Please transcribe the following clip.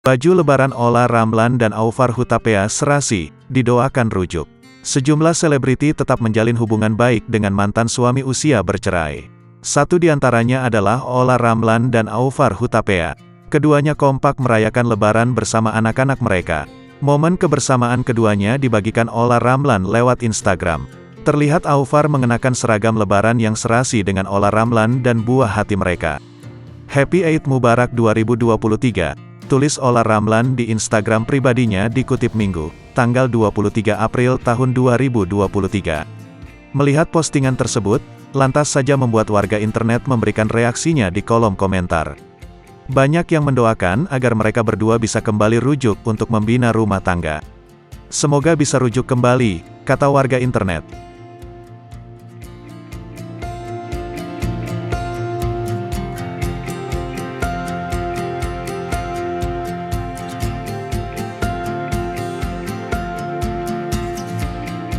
Baju lebaran Olla Ramlan dan Aufar Hutapea serasi, didoakan rujuk. Sejumlah selebriti tetap menjalin hubungan baik dengan mantan suami usia bercerai. Satu di antaranya adalah Olla Ramlan dan Aufar Hutapea. Keduanya kompak merayakan lebaran bersama anak-anak mereka. Momen kebersamaan keduanya dibagikan Olla Ramlan lewat Instagram. Terlihat Aufar mengenakan seragam lebaran yang serasi dengan Olla Ramlan dan buah hati mereka. Happy Eid Mubarak 2023. Tulis Olla Ramlan di Instagram pribadinya dikutip Minggu, tanggal 23 April tahun 2023. Melihat postingan tersebut, lantas saja membuat warga internet memberikan reaksinya di kolom komentar. Banyak yang mendoakan agar mereka berdua bisa kembali rujuk untuk membina rumah tangga. Semoga bisa rujuk kembali, kata warga internet.